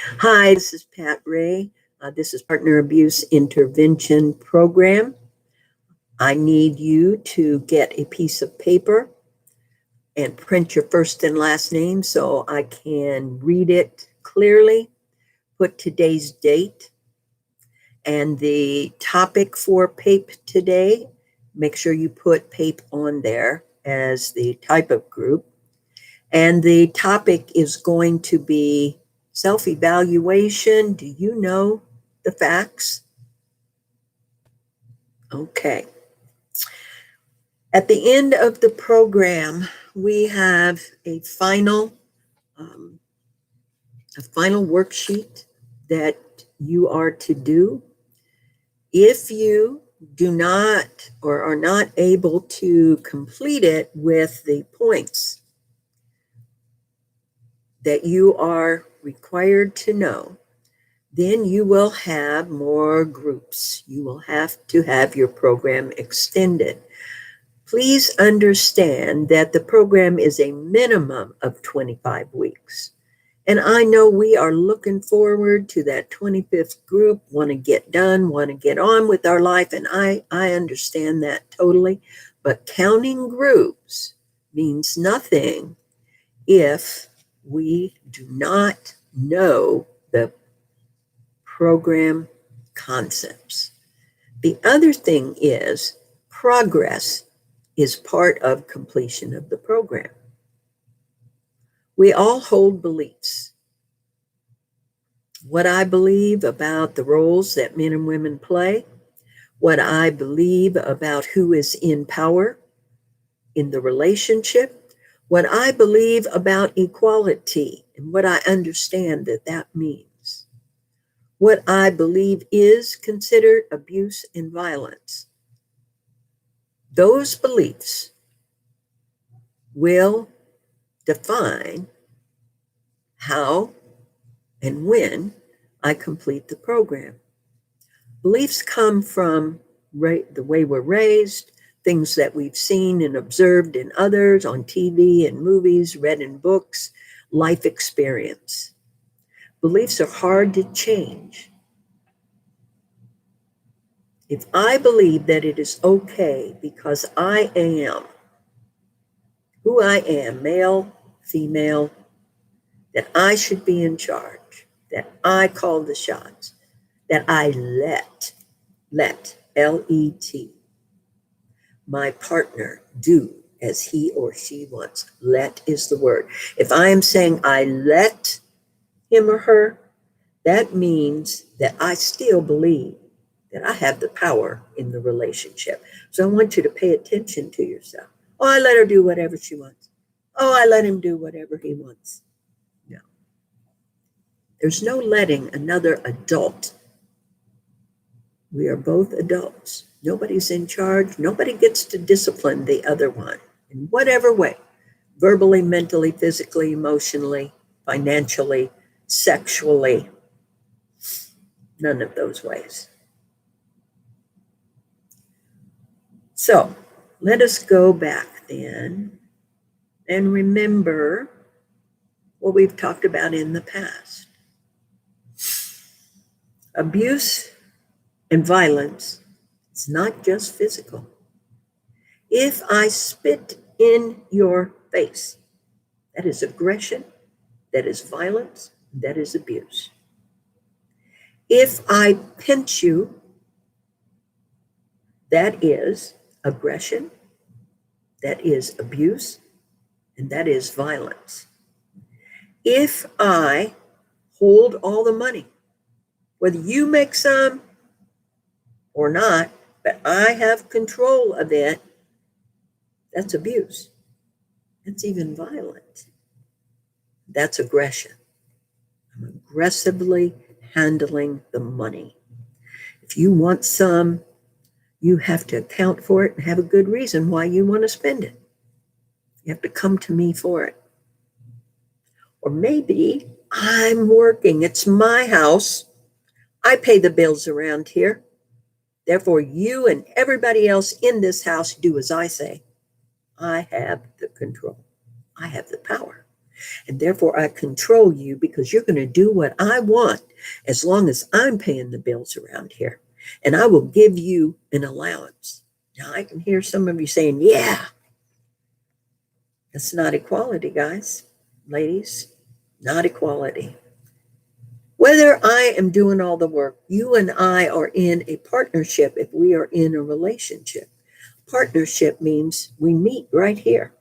Hi, this is Pat Ray. This is Partner Abuse Intervention Program. I need you to get a piece of paper and print your first and last name so I can read it clearly. Put today's date and the topic for PAIP today. Make sure you put PAIP on there as the type of group. And the topic is going to be self-evaluation. Do you know the facts? Okay. At the end of the program, we have um, a final worksheet that you are to do. If you do not or are not able to complete it with the points that you are required to know, then you will have more groups. You will have to have your program extended. Please understand that the program is a minimum of 25 weeks. And I know we are looking forward to that 25th group, want to get done, want to get on with our life. And I understand that totally. But counting groups means nothing if we do not know the program concepts. The other thing is progress is part of completion of the program. We all hold beliefs. What I believe about the roles that men and women play, what I believe about who is in power in the relationship, what I believe about equality and what I understand that that means, what I believe is considered abuse and violence. Those beliefs will define how and when I complete the program. Beliefs come from the way we're raised, things that we've seen and observed in others on TV and movies, read in books, life experience. Beliefs are hard to change. If I believe that it is okay because I am who I am, male, female, that I should be in charge, that I call the shots, that I let, L-E-T, my partner do as he or she wants. Let is the word. If I am saying I let him or her, that means that I still believe that I have the power in the relationship. So I want you to pay attention to yourself. Oh, I let her do whatever she wants. Oh, I let him do whatever he wants. No. There's no letting another adult. We are both adults. Nobody's in charge. Nobody gets to discipline the other one in whatever way, verbally, mentally, physically, emotionally, financially, sexually, none of those ways. So let us go back then and remember what we've talked about in the past. Abuse and violence is not just physical. If I spit in your face, that is aggression, that is violence, that is abuse. If I pinch you, that is aggression, that is abuse, and that is violence. If I hold all the money, whether you make some or not, but I have control of it, that's abuse. That's even violent. That's aggression. I'm aggressively handling the money. If you want some, you have to account for it and have a good reason why you want to spend it. You have to come to me for it. Or maybe I'm working. It's my house. I pay the bills around here. Therefore, you and everybody else in this house do as I say. I have the control. I have the power. and therefore I control you because you're going to do what I want as long as I'm paying the bills around here. And I will give you an allowance. Now, I can hear some of you saying, yeah, that's not equality, guys, ladies, not equality. Whether I am doing all the work, you and I are in a partnership if we are in a relationship. Partnership means we meet right here.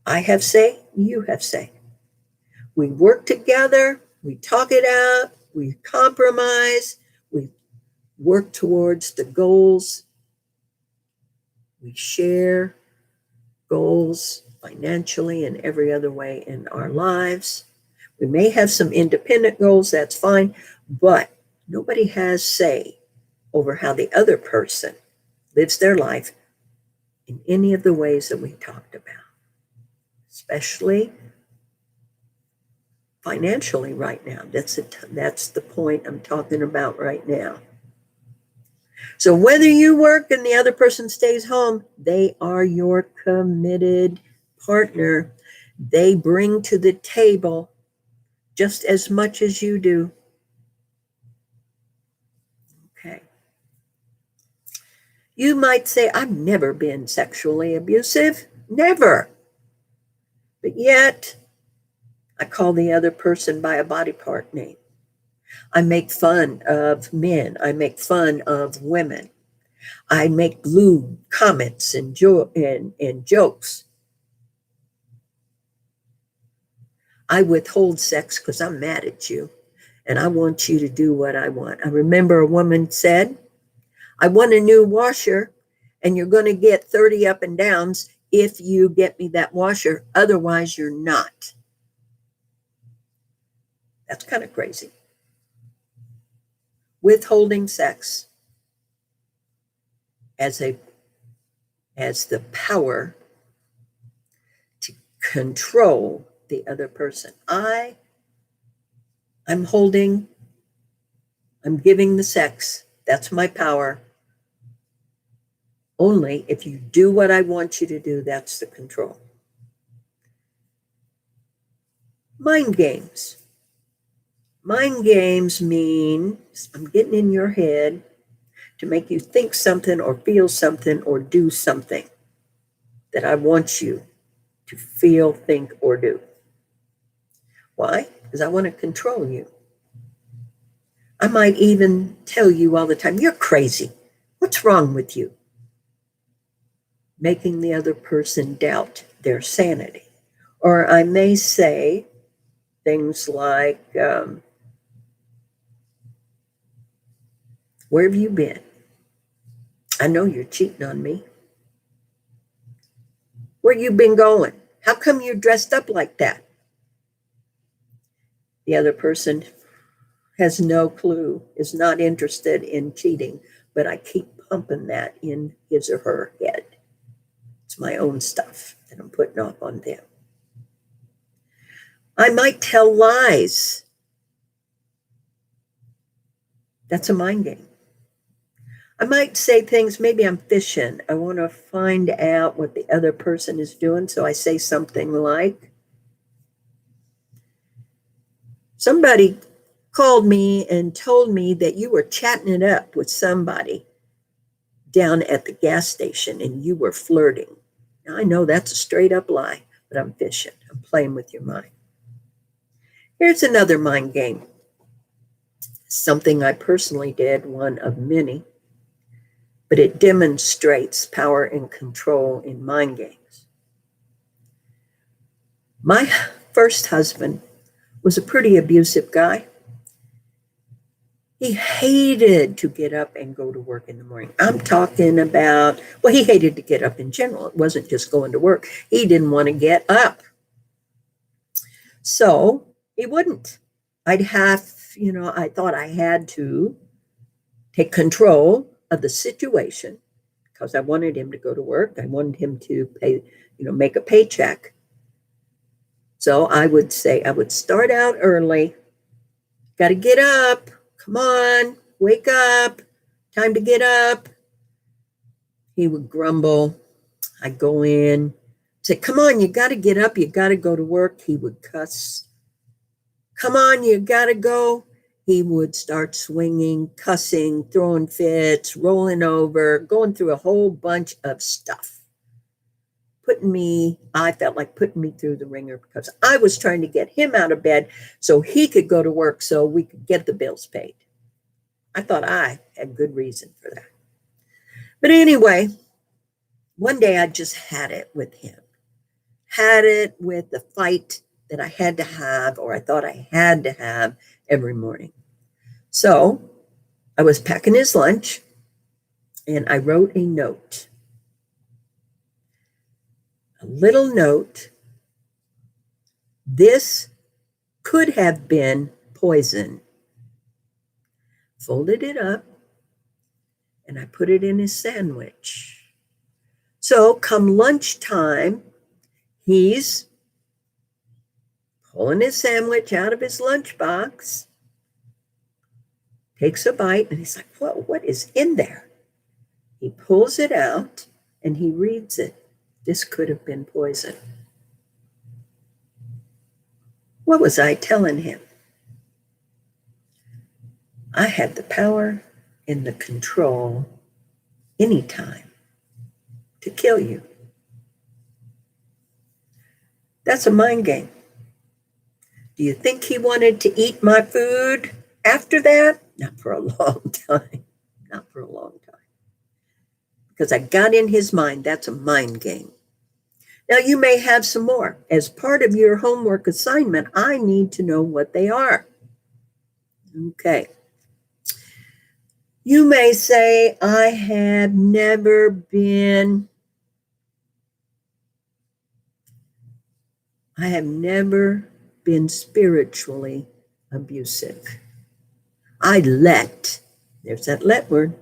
I have say, you have say. We work together, we talk it out, we compromise, we work towards the goals, we share goals financially and every other way in our lives. We may have some independent goals, that's fine, but nobody has say over how the other person lives their life in any of the ways that we talked about, especially financially right now. That's the point I'm talking about right now. So whether you work and the other person stays home, they are your committed partner. They bring to the table just as much as you do. Okay. You might say, I've never been sexually abusive. Never. But yet, I call the other person by a body part name. I make fun of men. I make fun of women. I make lewd comments and jokes. I withhold sex because I'm mad at you and I want you to do what I want. I remember a woman said, I want a new washer and you're going to get 30 up and downs if you get me that washer. Otherwise, you're not. That's kind of crazy. Withholding sex as the power to control the other person. I'm giving the sex. That's my power. Only if you do what I want you to do, that's the control. Mind games. Mind games mean I'm getting in your head to make you think something or feel something or do something that I want you to feel, think, or do. Why? Because I want to control you. I might even tell you all the time, you're crazy. What's wrong with you? Making the other person doubt their sanity. Or I may say things like, where have you been? I know you're cheating on me. Where you been going? How come you're dressed up like that? The other person has no clue, is not interested in cheating, but I keep pumping that in his or her head. It's my own stuff that I'm putting off on them. I might tell lies. That's a mind game. I might say things, maybe I'm fishing. I want to find out what the other person is doing. So I say something like, somebody called me and told me that you were chatting it up with somebody down at the gas station and you were flirting. Now I know that's a straight up lie, but I'm fishing. I'm playing with your mind. Here's another mind game. Something I personally did, one of many, but it demonstrates power and control in mind games. My first husband was a pretty abusive guy. He hated to get up and go to work in the morning. I'm talking about, well, he hated to get up in general. It wasn't just going to work. He didn't want to get up. So he wouldn't. I thought I had to take control of the situation because I wanted him to go to work. I wanted him to pay, make a paycheck. So I would start out early. Got to get up. Come on, wake up. Time to get up. He would grumble. I'd go in, Say, come on, you got to get up. You got to go to work. He would cuss. Come on, you got to go. He would start swinging, cussing, throwing fits, rolling over, going through a whole bunch of stuff. I felt like putting me through the ringer because I was trying to get him out of bed so he could go to work so we could get the bills paid. I thought I had good reason for that. But anyway, one day I just had it with him. Had it with the fight that I had to have, or I thought I had to have every morning. So I was packing his lunch and I wrote a note. A little note. This could have been poison. Folded it up and I put it in his sandwich. So come lunchtime, he's pulling his sandwich out of his lunchbox, takes a bite, and he's like, what is in there? He pulls it out and he reads it. This could have been poison. What was I telling him? I had the power and the control anytime to kill you. That's a mind game. Do you think he wanted to eat my food after that? Not for a long time. Not for a long time. Because I got in his mind. That's a mind game. Now, you may have some more. As part of your homework assignment, I need to know what they are. Okay. You may say, I have never been spiritually abusive. There's that let word,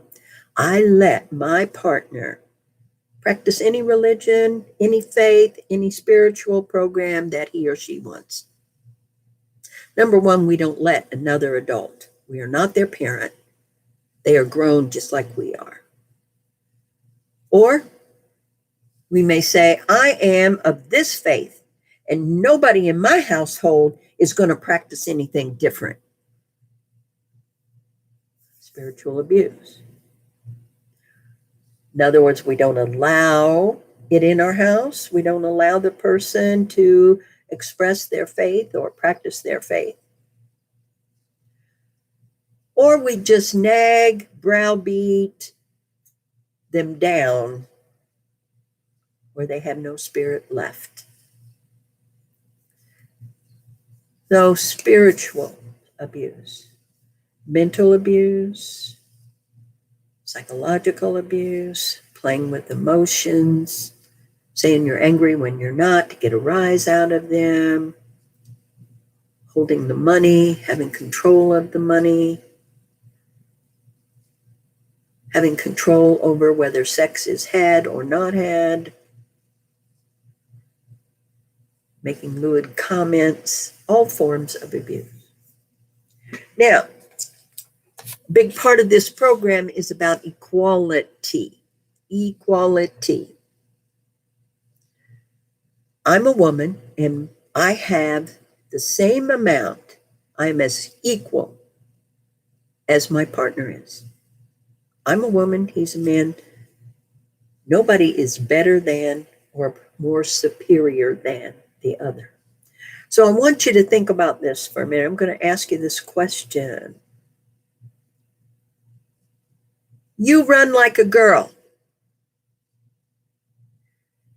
I let my partner practice any religion, any faith, any spiritual program that he or she wants. Number one, we don't let another adult. We are not their parent. They are grown just like we are. Or we may say, I am of this faith, and nobody in my household is going to practice anything different. Spiritual abuse. In other words, we don't allow it in our house. We don't allow the person to express their faith or practice their faith. Or we just nag, browbeat them down where they have no spirit left. So spiritual abuse, mental abuse, psychological abuse, playing with emotions, saying you're angry when you're not to get a rise out of them, holding the money, having control of the money, having control over whether sex is had or not had, making lewd comments, all forms of abuse. Now, a big part of this program is about equality. Equality. I'm a woman and I have the same amount. I'm as equal as my partner is. I'm a woman, he's a man. Nobody is better than or more superior than the other. So I want you to think about this for a minute. I'm going to ask you this question. You run like a girl.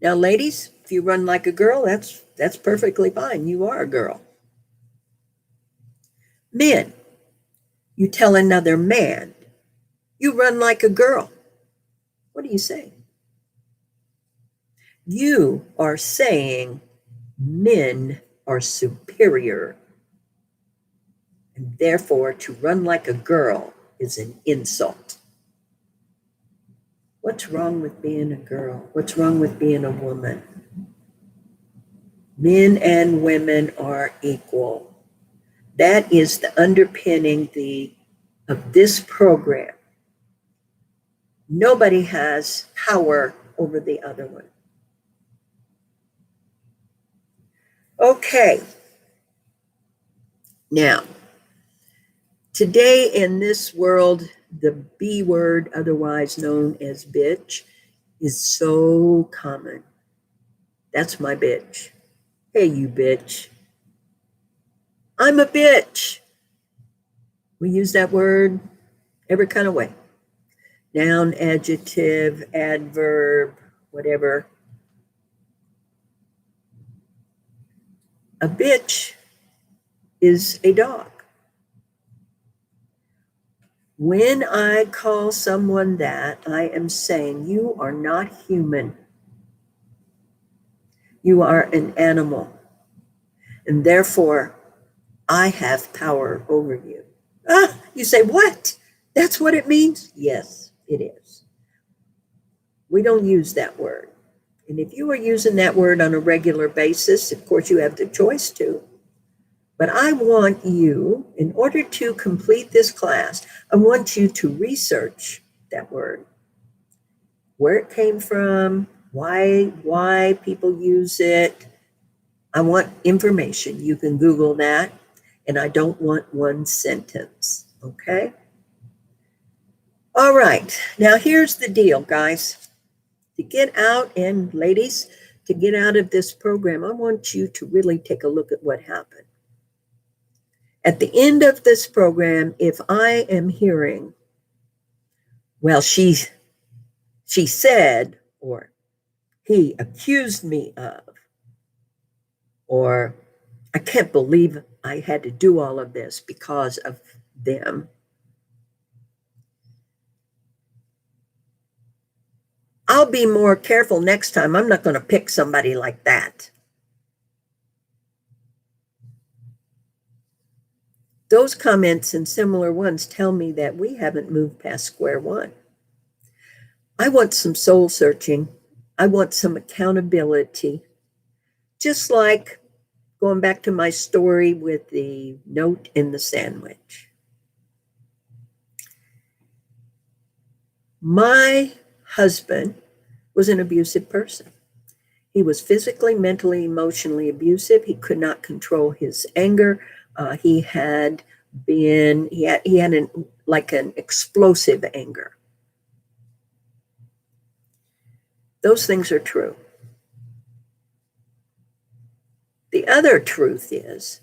Now, ladies, if you run like a girl, that's perfectly fine. You are a girl. Men, you tell another man, you run like a girl. What do you say? You are saying men are superior, and therefore to run like a girl is an insult. What's wrong with being a girl? What's wrong with being a woman? Men and women are equal. That is the underpinning of this program. Nobody has power over the other one. Okay. Now, today in this world, the B word, otherwise known as bitch, is so common. That's my bitch. Hey, you bitch. I'm a bitch. We use that word every kind of way. Noun, adjective, adverb, whatever. A bitch is a dog. When I call someone that, I am saying you are not human. You are an animal. And therefore, I have power over you. Ah, you say, what? That's what it means? Yes, it is. We don't use that word. And if you are using that word on a regular basis, of course, you have the choice to. But I want you, in order to complete this class, I want you to research that word, where it came from, why people use it. I want information. You can Google that. And I don't want one sentence. Okay? All right. Now, here's the deal, guys. To get out, and ladies, to get out of this program, I want you to really take a look at what happened. At the end of this program, if I am hearing, well, she said, or he accused me of, or I can't believe I had to do all of this because of them, I'll be more careful next time. I'm not going to pick somebody like that. Those comments and similar ones tell me that we haven't moved past square one. I want some soul searching. I want some accountability. Just like going back to my story with the note in the sandwich. My husband was an abusive person. He was physically, mentally, emotionally abusive. He could not control his anger. He had an explosive anger. Those things are true. The other truth is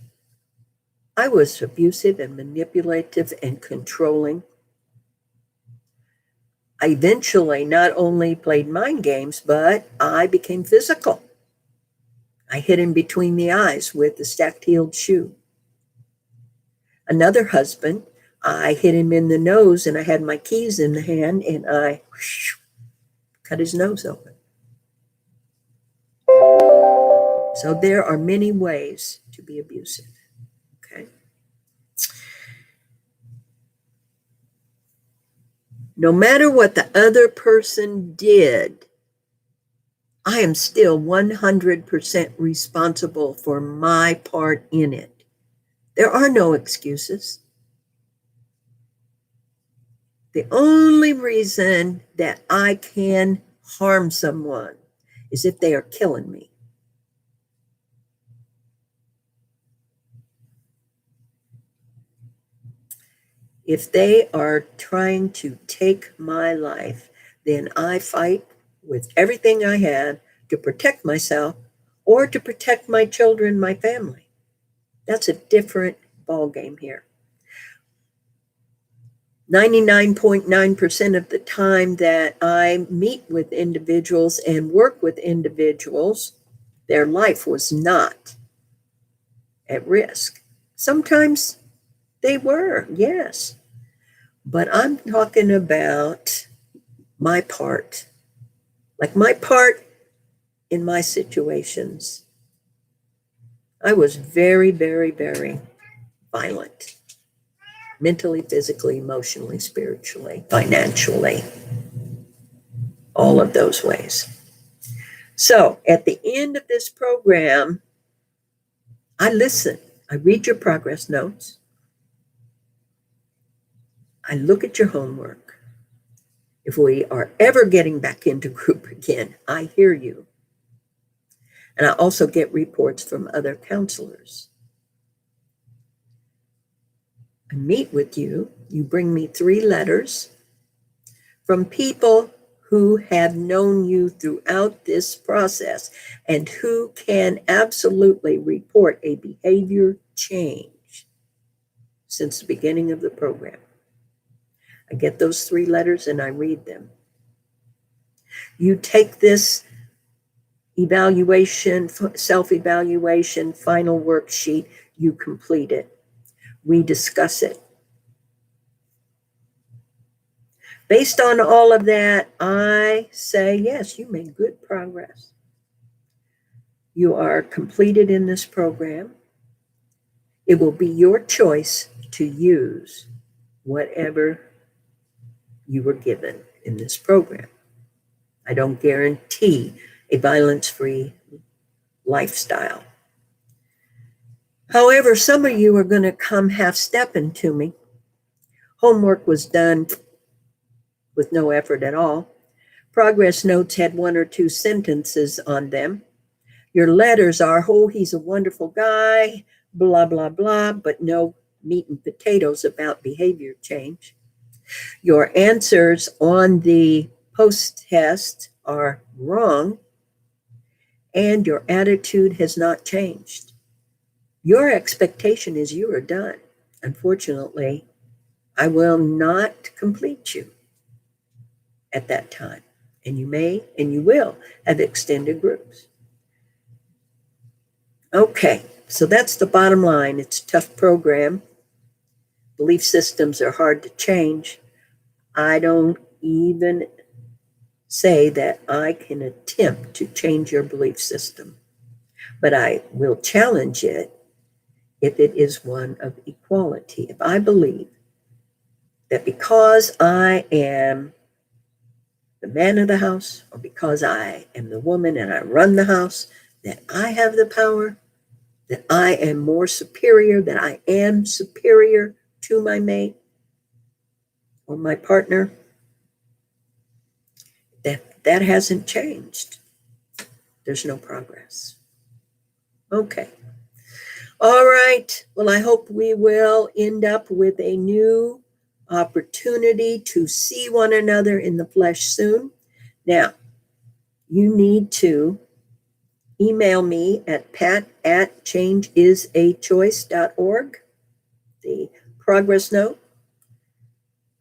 I was abusive and manipulative and controlling. I eventually not only played mind games, but I became physical. I hit him between the eyes with the stacked-heeled shoe. Another husband, I hit him in the nose and I had my keys in the hand and I cut his nose open. So there are many ways to be abusive, okay? No matter what the other person did, I am still 100% responsible for my part in it. There are no excuses. The only reason that I can harm someone is if they are killing me. If they are trying to take my life, then I fight with everything I have to protect myself or to protect my children, my family. That's a different ballgame here. 99.9% of the time that I meet with individuals and work with individuals, their life was not at risk. Sometimes they were, yes. But I'm talking about my part. Like my part in my situations. I was very, very, very violent. Mentally, physically, emotionally, spiritually, financially. All of those ways. So at the end of this program, I listen. I read your progress notes. I look at your homework. If we are ever getting back into group again, I hear you. And I also get reports from other counselors. I meet with you. You bring me 3 letters from people who have known you throughout this process and who can absolutely report a behavior change since the beginning of the program. I get those 3 letters and I read them. You take this evaluation, self-evaluation, final worksheet, you complete it. We discuss it. Based on all of that, I say, yes, you made good progress. You are completed in this program. It will be your choice to use whatever you were given in this program. I don't guarantee a violence-free lifestyle. However, some of you are going to come half-stepping to me. Homework was done with no effort at all. Progress notes had 1 or 2 sentences on them. Your letters are, oh, he's a wonderful guy, blah, blah, blah, but no meat and potatoes about behavior change. Your answers on the post-test are wrong, and your attitude has not changed. Your expectation is you are done. Unfortunately, I will not complete you at that time. And you may and you will have extended groups. Okay, so that's the bottom line. It's a tough program. Belief systems are hard to change. I don't even say that I can attempt to change your belief system, but I will challenge it if it is one of equality. If I believe that because I am the man of the house, or because I am the woman and I run the house, that I have the power, that I am more superior, that I am superior to my mate or my partner, that hasn't changed. There's no progress. Okay. All right. Well, I hope we will end up with a new opportunity to see one another in the flesh soon. Now, you need to email me at pat@changeisAchoice.org, the progress note.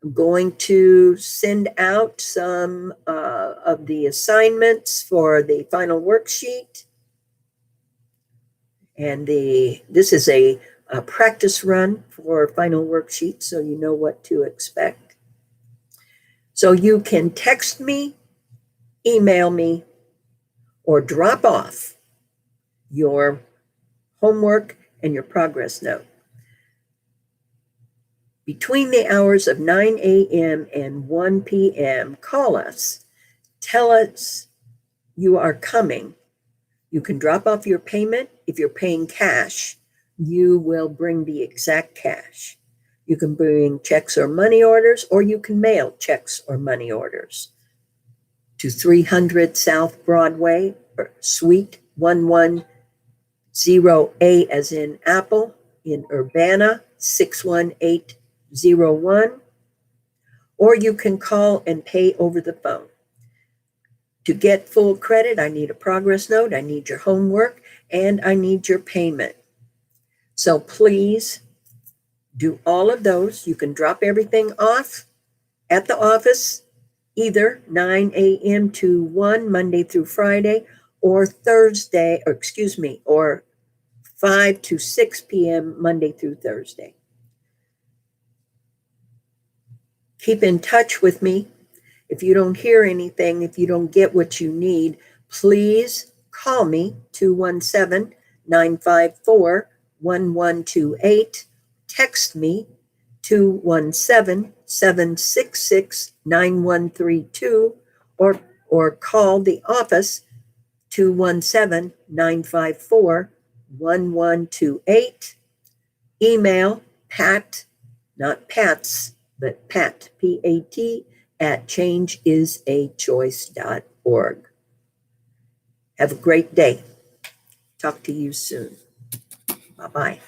I'm going to send out some of the assignments for the final worksheet. And this is a practice run for final worksheet, so you know what to expect. So you can text me, email me, or drop off your homework and your progress note. Between the hours of 9 a.m. and 1 p.m., call us. Tell us you are coming. You can drop off your payment. If you're paying cash, you will bring the exact cash. You can bring checks or money orders, or you can mail checks or money orders to 300 South Broadway, Suite 110A as in Apple, in Urbana, 61801, or you can call and pay over the phone. To get full credit, I need a progress note, I need your homework, and I need your payment. So please do all of those. You can drop everything off at the office, either 9 a.m. to 1, Monday through Friday, or or 5 to 6 p.m. Monday through Thursday. Keep in touch with me. If you don't hear anything, if you don't get what you need, please call me, 217-954-1128. Text me, 217-766-9132, or call the office, 217-954-1128. Email Pat, not Pats, but Pat, P-A-T, at changeisAchoice.org. Have a great day. Talk to you soon. Bye-bye.